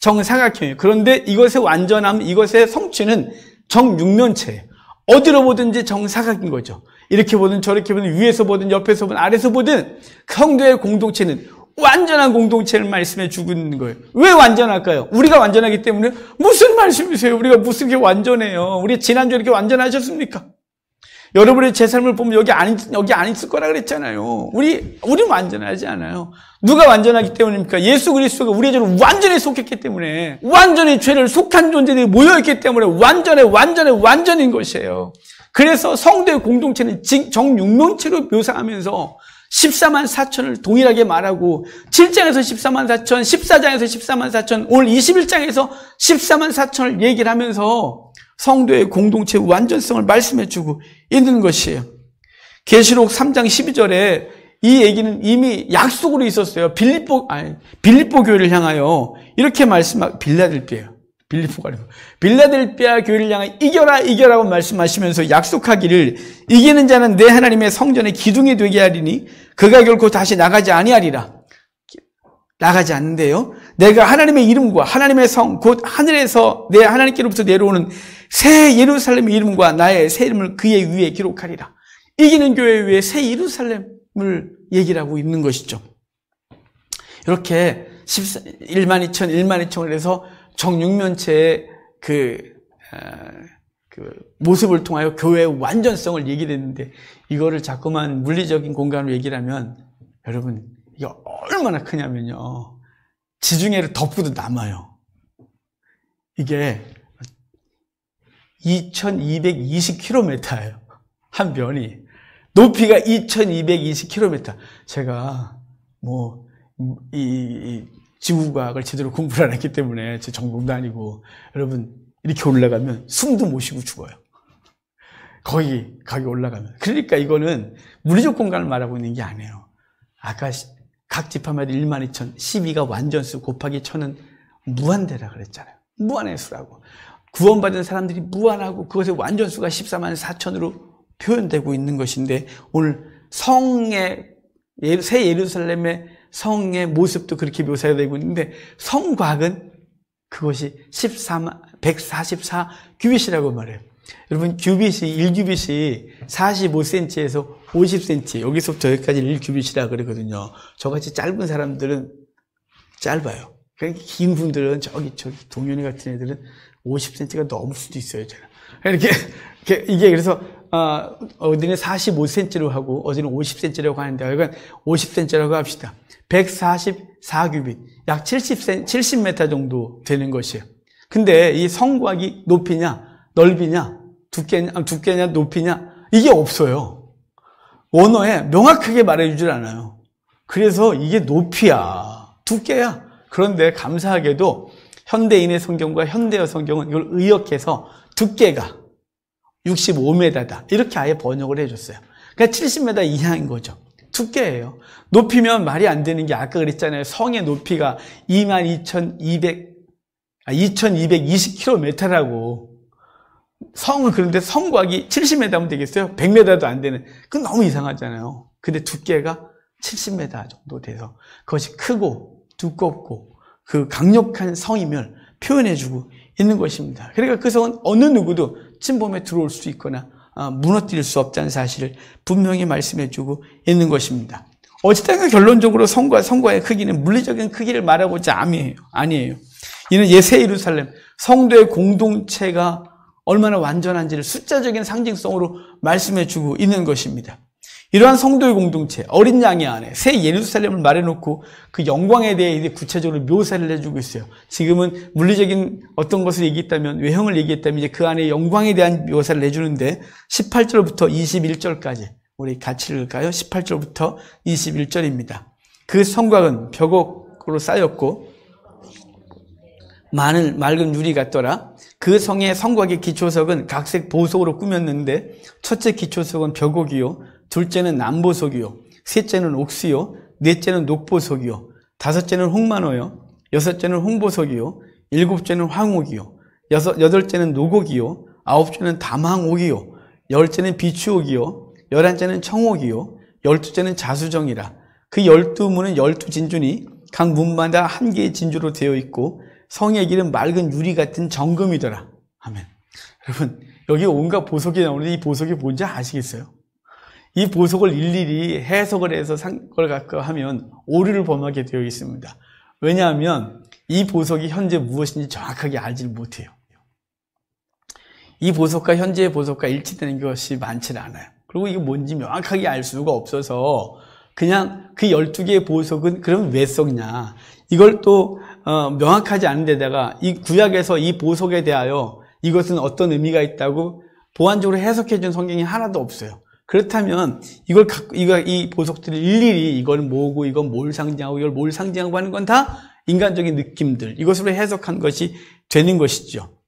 정사각형이에요. 그런데 이것의 완전함, 이것의 성취는 정육면체예요. 어디로 보든지 정사각인 거죠. 이렇게 보든 저렇게 보든 위에서 보든 옆에서 보든 아래서 보든 성도의 공동체는 완전한 공동체를 말씀해 주고 있는 거예요. 왜 완전할까요? 우리가 완전하기 때문에. 무슨 말씀이세요? 우리가 무슨 게 완전해요? 우리 지난주에 이렇게 완전하셨습니까? 여러분의 제 삶을 보면 여기 안 있을 거라 그랬잖아요. 우리 완전하지 않아요. 누가 완전하기 때문입니까? 예수 그리스도가 우리의 죄를 완전히 속했기 때문에, 완전히 죄를 속한 존재들이 모여있기 때문에 완전인 것이에요. 그래서 성도의 공동체는 정육면체로 묘사하면서 14만 4천을 동일하게 말하고 7장에서 14만 4천, 14장에서 14만 4천, 오늘 21장에서 14만 4천을 얘기를 하면서 성도의 공동체의 완전성을 말씀해주고 있는 것이에요. 계시록 3장 12절에 이 얘기는 이미 약속으로 있었어요. 빌립보 교회를 향하여 이렇게 말씀하고, 빌라델비아 교회를 향하여 이겨라고 말씀하시면서 약속하기를 이기는 자는 내 하나님의 성전의 기둥이 되게 하리니 그가 결코 다시 나가지 아니하리라. 나가지 않는데요. 내가 하나님의 이름과 하나님의 성, 곧 하늘에서 내 하나님께로부터 내려오는 새 예루살렘의 이름과 나의 새 이름을 그의 위에 기록하리라. 이기는 교회 위에 새 예루살렘을 얘기를 하고 있는 것이죠. 이렇게 12,000을 해서 정육면체의 그 모습을 통하여 교회의 완전성을 얘기를 했는데, 이거를 자꾸만 물리적인 공간으로 얘기를 하면 여러분 이게 얼마나 크냐면요, 지중해를 덮고도 남아요. 이게 2,220km예요. 한 변이. 높이가 2,220km. 제가 이 지구과학을 제대로 공부를 안 했기 때문에 제 전공도 아니고, 여러분 이렇게 올라가면 숨도 못 쉬고 죽어요. 거기 올라가면. 그러니까 이거는 물리적 공간을 말하고 있는 게 아니에요. 아까 각 지파마다 12,000, 12가 완전수 곱하기 1,000은 무한대라 그랬잖아요. 무한의 수라고. 구원받은 사람들이 무한하고 그것의 완전수가 14만 4천으로 표현되고 있는 것인데, 오늘 새 예루살렘의 성의 모습도 그렇게 묘사가 되고 있는데, 성곽은 그것이 144 규빗이라고 말해요. 여러분, 규빗이 1규빗이 45cm에서 50cm, 여기서부터 여기까지 1규빗이라 그러거든요. 저같이 짧은 사람들은 짧아요. 그러니까 긴 분들은 저기 동현이 같은 애들은 50cm가 넘을 수도 있어요. 이렇게 이게 그래서 어디는 45cm로 하고 어디는 50cm라고 하는데, 여기는 50cm라고 합시다. 144규빗, 약 70m 정도 되는 것이에요. 근데 이 성곽이 높이냐, 넓이냐, 두께냐, 높이냐, 이게 없어요. 원어에 명확하게 말해주질 않아요. 그래서 이게 높이야, 두께야. 그런데 감사하게도 현대인의 성경과 현대어 성경은 이걸 의역해서 두께가 65m다. 이렇게 아예 번역을 해줬어요. 그러니까 70m 이하인 거죠. 두께예요. 높이면 말이 안 되는 게 아까 그랬잖아요. 성의 높이가 2220km라고. 성은 그런데 성곽이 70m면 되겠어요? 100m도 안 되는. 그건 너무 이상하잖아요. 근데 두께가 70m 정도 돼서 그것이 크고 두껍고 그 강력한 성임을 표현해주고 있는 것입니다. 그러니까 그 성은 어느 누구도 침범에 들어올 수 있거나 무너뜨릴 수 없다는 사실을 분명히 말씀해주고 있는 것입니다. 어쨌든 결론적으로 성과 성과의 크기는 물리적인 크기를 말하고자 아니에요. 이는 새 예루살렘 성도의 공동체가 얼마나 완전한지를 숫자적인 상징성으로 말씀해주고 있는 것입니다. 이러한 성도의 공동체, 어린 양의 안에 새 예루살렘을 말해놓고 그 영광에 대해 이제 구체적으로 묘사를 해주고 있어요. 지금은 물리적인 어떤 것을 얘기했다면, 외형을 얘기했다면 이제 그 안에 영광에 대한 묘사를 해주는데 18절부터 21절까지 우리 같이 읽을까요? 18절부터 21절입니다. 그 성곽은 벽옥으로 쌓였고 맑은 유리 같더라. 그 성의 성곽의 기초석은 각색 보석으로 꾸몄는데 첫째 기초석은 벽옥이요, 둘째는 남보석이요, 셋째는 옥수요, 넷째는 녹보석이요, 다섯째는 홍만호요, 여섯째는 홍보석이요, 일곱째는 황옥이요, 여덟째는 노곡이요, 아홉째는 담항옥이요, 열째는 비추옥이요, 열한째는 청옥이요, 열두째는 자수정이라. 그 12문은 12진주니 각 문마다 한 개의 진주로 되어 있고 성의 길은 맑은 유리 같은 정금이더라. 아멘. 여러분, 여기 온갖 보석이 나오는데 이 보석이 뭔지 아시겠어요? 이 보석을 일일이 해석을 해서 걸 갖고 하면 오류를 범하게 되어 있습니다. 왜냐하면 이 보석이 현재 무엇인지 정확하게 알지를 못해요. 이 보석과 현재의 보석과 일치되는 것이 많지 않아요. 그리고 이게 뭔지 명확하게 알 수가 없어서 그냥 그 12개의 보석은 그럼 왜 썼냐. 이걸 또 명확하지 않은 데다가 이 구약에서 이 보석에 대하여 이것은 어떤 의미가 있다고 보완적으로 해석해 준 성경이 하나도 없어요. 그렇다면 이 보석들을 일일이 이건 뭐고 이건 뭘 상징하고 이걸 뭘 상징하고 하는 건 다 인간적인 느낌들, 이것으로 해석한 것이 되는 것이죠.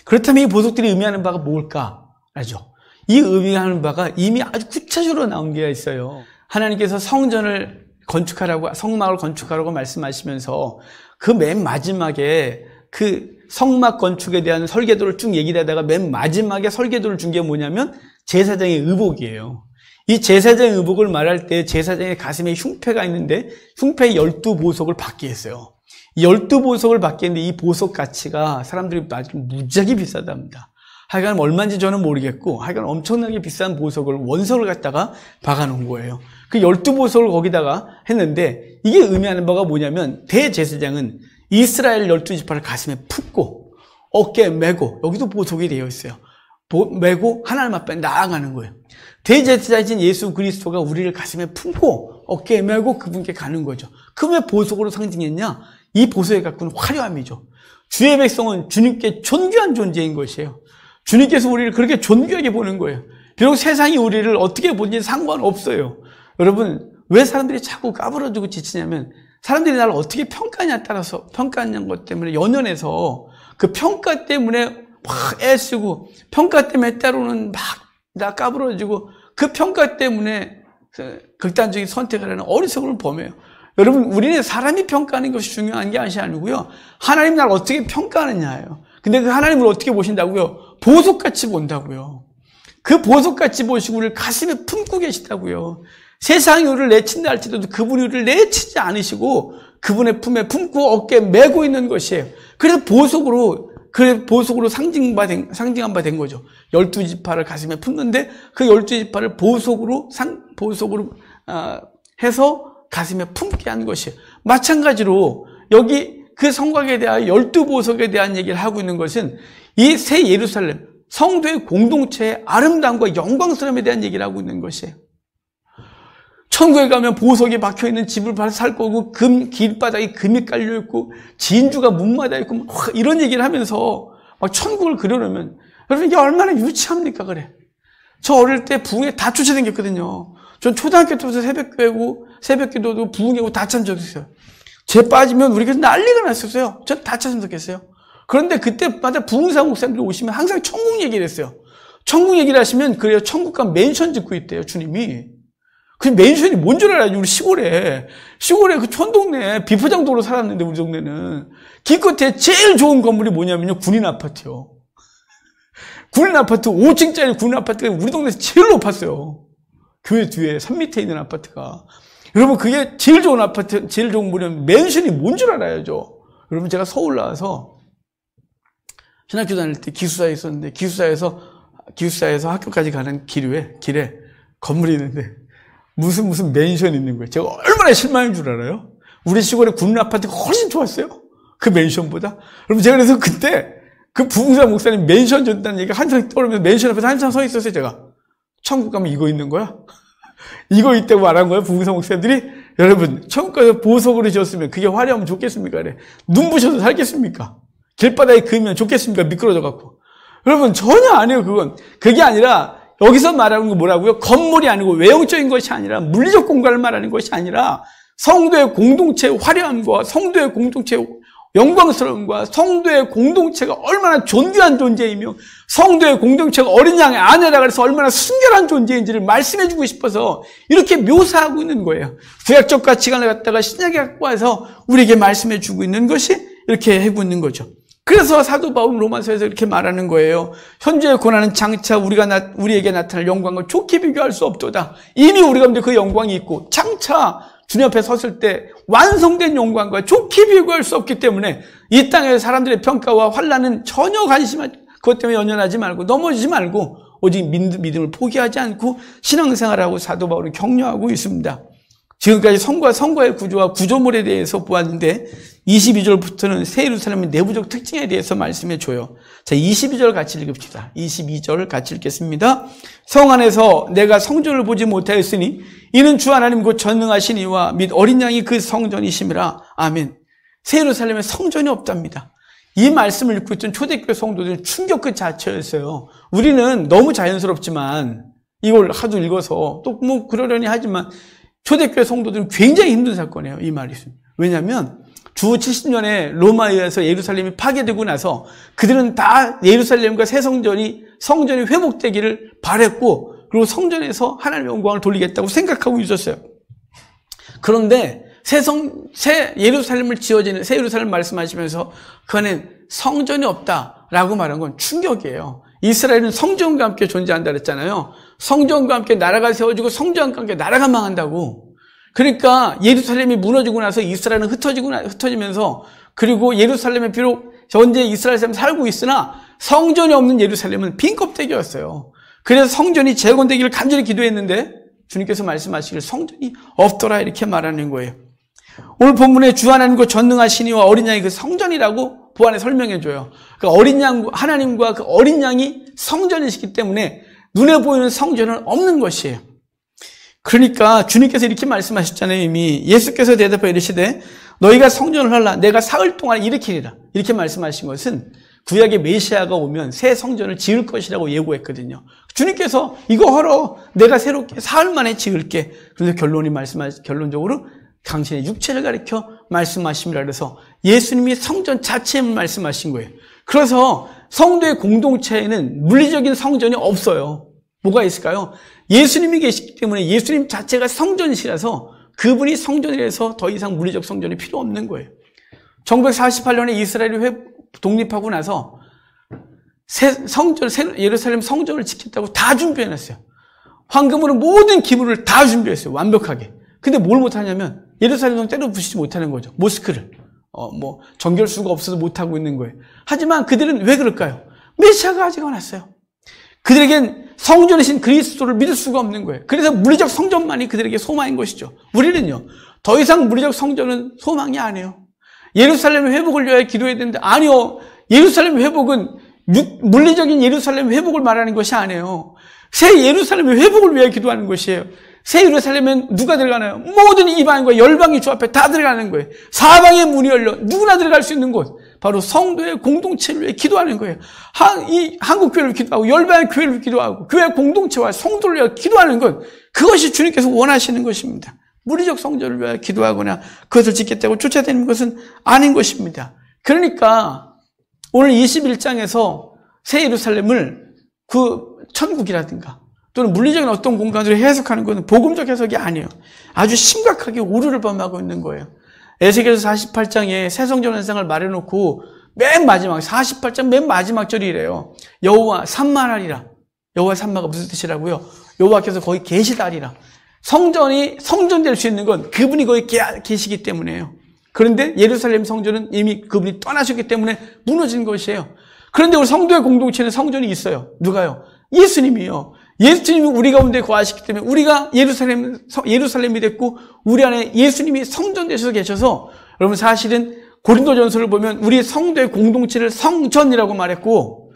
그렇다면 이 보석들이 의미하는 바가 뭘까? 알죠? 이 의미하는 바가 이미 아주 구체적으로 나온 게 있어요. 하나님께서 성전을 건축하라고, 성막을 건축하라고 말씀하시면서 그 맨 마지막에 그 성막 건축에 대한 설계도를 쭉 얘기를 하다가 맨 마지막에 설계도를 준 게 뭐냐면 제사장의 의복이에요. 이 제사장의 의복을 말할 때 제사장의 가슴에 흉패가 있는데 흉패의 12보석을 받게 했어요. 이 12보석을 받게 했는데 이 보석 가치가 사람들이 나중에 무지하게 비싸답니다. 하여간 얼마인지 저는 모르겠고 하여간 엄청나게 비싼 보석을 원석을 갖다가 박아놓은 거예요. 그 12보석을 거기다가 했는데 이게 의미하는 바가 뭐냐면 대제사장은 이스라엘 12지파를 가슴에 품고 어깨에 메고, 여기도 보석이 되어 있어요. 메고 하나님 앞에 나아가는 거예요. 대제사장이신 예수 그리스도가 우리를 가슴에 품고 어깨에 메고 그분께 가는 거죠. 그 왜 보석으로 상징했냐? 이 보석에 갖고는 화려함이죠. 주의 백성은 주님께 존귀한 존재인 것이에요. 주님께서 우리를 그렇게 존귀하게 보는 거예요. 비록 세상이 우리를 어떻게 보는지 상관없어요. 여러분, 왜 사람들이 자꾸 까불어지고 지치냐면 사람들이 나를 어떻게 평가하냐에 따라서, 평가하는 것 때문에 연연해서 그 평가 때문에 막 애쓰고, 평가 때문에 때로는 막 나 까불어지고, 그 평가 때문에 극단적인 선택을 하는 어리석음을 범해요. 여러분, 우리는 사람이 평가하는 것이 중요한 게 아니고요, 하나님 나를 어떻게 평가하느냐예요. 근데 그 하나님을 어떻게 보신다고요? 보석같이 본다고요. 그 보석같이 보시고 우리를 가슴에 품고 계시다고요. 세상이 우리를 내친다 할지라도 그분이 우리를 내치지 않으시고 그분의 품에 품고 어깨에 메고 있는 것이에요. 그래서 보석으로 상징한 바 된 거죠. 12지파를 가슴에 품는데 그 12지파를 보석으로 해서 가슴에 품게 한 것이에요. 마찬가지로 여기 그 성곽에 대하여 12보석에 대한 얘기를 하고 있는 것은 이 새 예루살렘, 성도의 공동체의 아름다움과 영광스러움에 대한 얘기를 하고 있는 것이에요. 천국에 가면 보석이 박혀있는 집을 살 거고 길바닥에 금이 깔려있고 진주가 문마다 있고 이런 얘기를 하면서 막 천국을 그려놓으면 여러분 이게 얼마나 유치합니까? 그래. 저 어릴 때 부흥회 다 쫓아다녔거든요. 전 초등학교 때부터 새벽기도도 부흥회고 다 참석했어요. 죄 빠지면 우리가 난리가 났었어요. 전 다 참석했어요. 그런데 그때마다 부흥사 목사님들이 오시면 항상 천국 얘기를 했어요. 천국 얘기를 하시면 그래요. 천국 가면 맨션 짓고 있대요, 주님이. 그 맨션이 뭔 줄 알아요, 우리 시골에 그 촌동네 비포장도로 살았는데 우리 동네는 기껏해 제일 좋은 건물이 뭐냐면요, 군인 아파트요. 군인 아파트 5층짜리 군인 아파트가 우리 동네에서 제일 높았어요. 교회 뒤에 산 밑에 있는 아파트가. 여러분, 그게 제일 좋은 아파트, 제일 좋은 물이면 맨션이 뭔 줄 알아야죠. 여러분, 제가 서울 나와서 신학교 다닐 때 기숙사에 있었는데 기숙사에서 학교까지 가는 길에 건물이 있는데 무슨 맨션이 있는 거예요. 제가 얼마나 실망인 줄 알아요? 우리 시골의 군인 아파트가 훨씬 좋았어요. 그 맨션보다. 여러분, 제가 그래서 그때 그 부흥사 목사님 맨션 줬다는 얘기가 한참 떠오르면서 맨션 앞에서 한참 서 있었어요, 제가. 천국 가면 이거 있는 거야? 이거 있다고 말한 거예요, 부흥사 목사님들이. 여러분, 천국 가서 보석으로 지었으면 그게 화려하면 좋겠습니까? 그래. 눈부셔서 살겠습니까? 길바닥에 그으면 좋겠습니까? 미끄러져갖고. 여러분, 전혀 아니에요, 그건. 그게 아니라, 여기서 말하는 거 뭐라고요? 건물이 아니고 외형적인 것이 아니라, 물리적 공간을 말하는 것이 아니라, 성도의 공동체의 화려함과 성도의 공동체의 영광스러움과 성도의 공동체가 얼마나 존귀한 존재이며 성도의 공동체가 어린 양의 아내라 그래서 얼마나 순결한 존재인지를 말씀해주고 싶어서 이렇게 묘사하고 있는 거예요. 구약적 가치관을 갖다가 신약에 갖고 와서 우리에게 말씀해주고 있는 것이 이렇게 하고 있는 거죠. 그래서 사도 바울은 로마서에서 이렇게 말하는 거예요. 현재의 고난은 장차 우리에게 나타날 영광과 좋게 비교할 수 없도다. 이미 우리 가운데 그 영광이 있고 장차 주님 앞에 섰을 때 완성된 영광과 좋게 비교할 수 없기 때문에 이 땅의 사람들의 평가와 환난은 전혀 그것 때문에 연연하지 말고 넘어지지 말고 오직 믿음을 포기하지 않고 신앙생활하고 사도 바울은 격려하고 있습니다. 지금까지 성과의 구조와 구조물에 대해서 보았는데 22절부터는 새 예루살렘의 내부적 특징에 대해서 말씀해 줘요. 자, 22절 같이 읽읍시다. 22절 같이 읽겠습니다. 성 안에서 내가 성전을 보지 못하였으니 이는 주 하나님 곧 전능하신 이와 및 어린 양이 그 성전이심이라. 아멘. 새 예루살렘에 성전이 없답니다. 이 말씀을 읽고 있던 초대교회 성도들은 충격 그 자체였어요. 우리는 너무 자연스럽지만 이걸 하도 읽어서 또 뭐 그러려니 하지만 초대교회 성도들은 굉장히 힘든 사건이에요. 이 말이. 왜냐하면 주 70년에 로마에 의해서 예루살렘이 파괴되고 나서 그들은 다 예루살렘과 새 성전이 회복되기를 바랬고 그리고 성전에서 하나님의 영광을 돌리겠다고 생각하고 있었어요. 그런데 새 예루살렘을 지어지는 새 예루살렘 말씀하시면서 그 안에 성전이 없다라고 말한 건 충격이에요. 이스라엘은 성전과 함께 존재한다 그랬잖아요. 성전과 함께 나라가 세워지고 성전과 함께 나라가 망한다고. 그러니까 예루살렘이 무너지고 나서 이스라엘은 흩어지면서 그리고 예루살렘에 비록 현재 이스라엘 사람이 살고 있으나 성전이 없는 예루살렘은 빈 껍데기였어요. 그래서 성전이 재건되기를 간절히 기도했는데 주님께서 말씀하시길 성전이 없더라 이렇게 말하는 거예요. 오늘 본문에 주 하나님과 전능하신 이와 어린 양이 그 성전이라고 보안에 설명해 줘요. 그러니까 어린 양, 하나님과 그 어린 양이 성전이시기 때문에 눈에 보이는 성전은 없는 것이에요. 그러니까 주님께서 이렇게 말씀하셨잖아요. 이미 예수께서 대답하여 이르시되 너희가 성전을 하라 내가 사흘 동안 일으키리라 이렇게 말씀하신 것은 구약의 메시아가 오면 새 성전을 지을 것이라고 예고했거든요. 주님께서 이거 하라 내가 새롭게 사흘 만에 지을게. 그래서 결론적으로 당신의 육체를 가리켜 말씀하심이라 그래서 예수님이 성전 자체에 말씀하신 거예요. 그래서 성도의 공동체에는 물리적인 성전이 없어요. 뭐가 있을까요? 예수님이 계시기 때문에 예수님 자체가 성전이시라서 그분이 성전이라서 더 이상 물리적 성전이 필요 없는 거예요. 1948년에 이스라엘이 독립하고 나서 예루살렘 성전을 지켰다고 다 준비해놨어요. 황금으로 모든 기물을 다 준비했어요. 완벽하게. 근데 뭘 못하냐면 예루살렘 성 때려 부시지 못하는 거죠. 모스크를. 정결수가 없어서 못하고 있는 거예요. 하지만 그들은 왜 그럴까요? 메시아가 아직 안 왔어요. 그들에겐 성전이신 그리스도를 믿을 수가 없는 거예요. 그래서 물리적 성전만이 그들에게 소망인 것이죠. 우리는요, 더 이상 물리적 성전은 소망이 아니에요. 예루살렘의 회복을 위하여 기도해야 되는데, 아니요. 예루살렘 회복은 물리적인 예루살렘 회복을 말하는 것이 아니에요. 새 예루살렘의 회복을 위하여 기도하는 것이에요. 새 예루살렘엔 누가 들어가나요? 모든 이방인과 열방이 주 앞에 다 들어가는 거예요. 사방의 문이 열려 누구나 들어갈 수 있는 곳. 바로 성도의 공동체를 위해 기도하는 거예요. 한국교회를 기도하고 열방의 교회를 기도하고 교회 공동체와 성도를 위해 기도하는 것. 그것이 주님께서 원하시는 것입니다. 물리적 성전을 위하여 기도하거나 그것을 짓겠다고 쫓아다니는 것은 아닌 것입니다. 그러니까 오늘 21장에서 새 예루살렘을 그 천국이라든가 또는 물리적인 어떤 공간으로 해석하는 것은 복음적 해석이 아니에요. 아주 심각하게 오류를 범하고 있는 거예요. 에스겔서 48장에 새 성전 현상을 말해놓고 맨 마지막 48장 맨 마지막 절이 이래요. 여호와 산만하리라. 여호와 산마가 무슨 뜻이라고요? 여호와께서 거기 계시다리라. 성전이 성전될 수 있는 건 그분이 거기 계시기 때문에요. 그런데 예루살렘 성전은 이미 그분이 떠나셨기 때문에 무너진 것이에요. 그런데 우리 성도의 공동체는 성전이 있어요. 누가요? 예수님이요. 예수님이 우리 가운데 거하시기 때문에 우리가 예루살렘이 됐고 우리 안에 예수님이 성전 되셔서 계셔서 여러분 사실은 고린도전서를 보면 우리 성도의 공동체를 성전이라고 말했고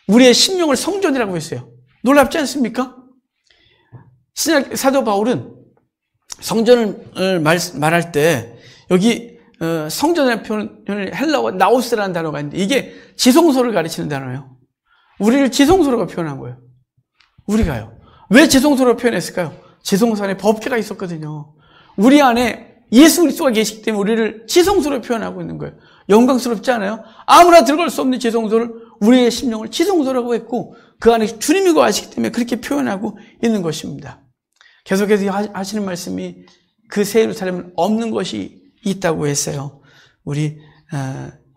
우리의 심령을 성전이라고 했어요. 놀랍지 않습니까? 신약 사도 바울은 성전을 말할 때 여기 성전이라는 표현을 헬라어 나오스라는 단어가 있는데 이게 지성소를 가리치는 단어예요. 우리를 지성소로 표현한 거예요. 우리가요. 왜 지성소로 표현했을까요? 지성소 안에 법궤가 있었거든요. 우리 안에 예수 그리스도가 계시기 때문에 우리를 지성소로 표현하고 있는 거예요. 영광스럽지 않아요? 아무나 들어갈 수 없는 지성소를 우리의 심령을 지성소라고 했고 그 안에 주님이 거하시기 때문에 그렇게 표현하고 있는 것입니다. 계속해서 하시는 말씀이 그 새 예루살렘은 없는 것이 있다고 했어요. 우리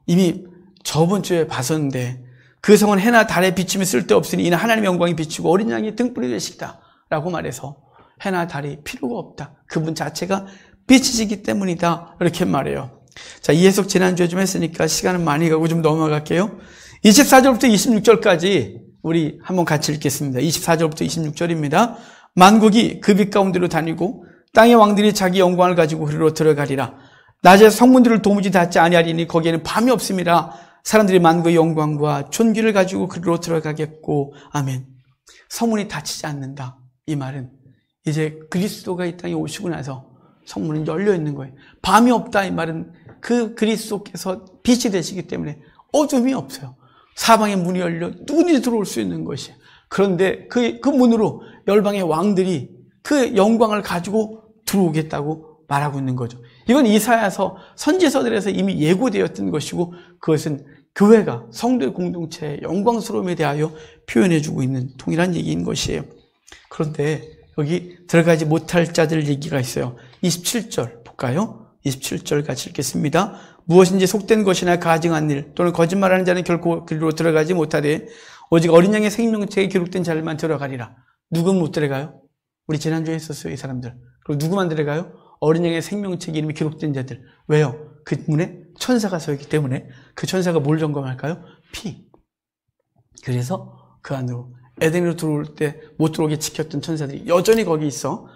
이미 저번 주에 봤었는데 그 성은 해나 달에 비침이 쓸데없으니 이는 하나님의 영광이 비치고 어린 양이 등불이 되시다 라고 말해서 해나 달이 필요가 없다. 그분 자체가 빛이시기 때문이다. 이렇게 말해요. 자, 이 해석 지난주에 좀 했으니까 시간은 많이 가고 좀 넘어갈게요. 24절부터 26절까지 우리 한번 같이 읽겠습니다. 24절부터 26절입니다. 만국이 그 빛 가운데로 다니고 땅의 왕들이 자기 영광을 가지고 그리로 들어가리라. 낮에 성문들을 도무지 닫지 아니하리니 거기에는 밤이 없음이라. 사람들이 만국의 영광과 존귀를 가지고 그리로 들어가겠고. 아멘. 성문이 닫히지 않는다. 이 말은 이제 그리스도가 이 땅에 오시고 나서 성문은 열려 있는 거예요. 밤이 없다. 이 말은 그 그리스도께서 빛이 되시기 때문에 어둠이 없어요. 사방의 문이 열려 누구든지 들어올 수 있는 것이에요. 그런데 그 문으로 열방의 왕들이 그 영광을 가지고 들어오겠다고 말하고 있는 거죠. 이건 이사야서 선지서들에서 이미 예고되었던 것이고 그것은 교회가 성도의 공동체의 영광스러움에 대하여 표현해주고 있는 동일한 얘기인 것이에요. 그런데 여기 들어가지 못할 자들 얘기가 있어요. 27절 볼까요? 27절 같이 읽겠습니다. 무엇인지 속된 것이나 가증한 일 또는 거짓말하는 자는 결코 그리로 들어가지 못하되 오직 어린 양의 생명책에 기록된 자들만 들어가리라. 누구는 못 들어가요? 우리 지난주에 했었어요, 이 사람들. 그리고 누구만 들어가요? 어린 양의 생명책 이름이 기록된 자들. 왜요? 그 문에 천사가 서 있기 때문에. 그 천사가 뭘 점검할까요? 피. 그래서 그 안으로 에덴으로 들어올 때 못 들어오게 지켰던 천사들이 여전히 거기 있어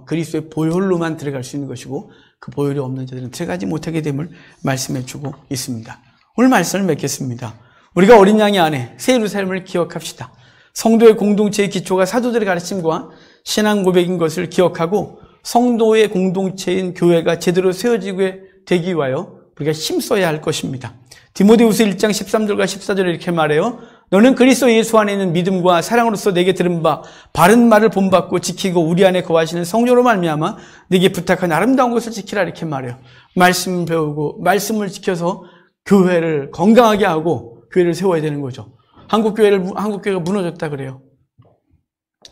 그리스도의 보혈로만 들어갈 수 있는 것이고 그 보혈이 없는 자들은 들어가지 못하게 됨을 말씀해 주고 있습니다. 오늘 말씀을 맺겠습니다. 우리가 어린 양의 안에 새 예루살렘을 기억합시다. 성도의 공동체의 기초가 사도들의 가르침과 신앙 고백인 것을 기억하고 성도의 공동체인 교회가 제대로 세워지게 되기 위하여 우리가 힘써야 할 것입니다. 디모데후서 1장 13절과 14절에 이렇게 말해요. 너는 그리스도 예수 안에 있는 믿음과 사랑으로서 내게 들은 바 바른 말을 본받고 지키고 우리 안에 거하시는 성령으로 말미암아 내게 부탁한 아름다운 것을 지키라 이렇게 말해요. 말씀 배우고 말씀을 지켜서 교회를 건강하게 하고 교회를 세워야 되는 거죠. 한국교회가 무너졌다 그래요.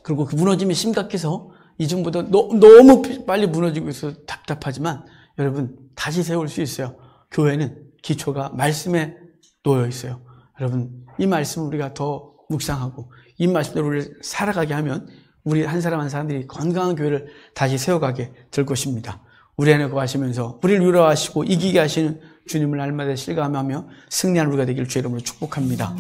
그리고 그 무너짐이 심각해서 이전보다 너무 빨리 무너지고 있어서 답답하지만 여러분 다시 세울 수 있어요. 교회는 기초가 말씀에 놓여 있어요. 여러분 이 말씀을 우리가 더 묵상하고 이 말씀대로 우리를 살아가게 하면 우리 한 사람 한 사람들이 건강한 교회를 다시 세워가게 될 것입니다. 우리 안에 거하시면서 우리를 위로하시고 이기게 하시는 주님을 날마다 실감하며 승리하는 우리가 되기를 주의 이름으로 축복합니다.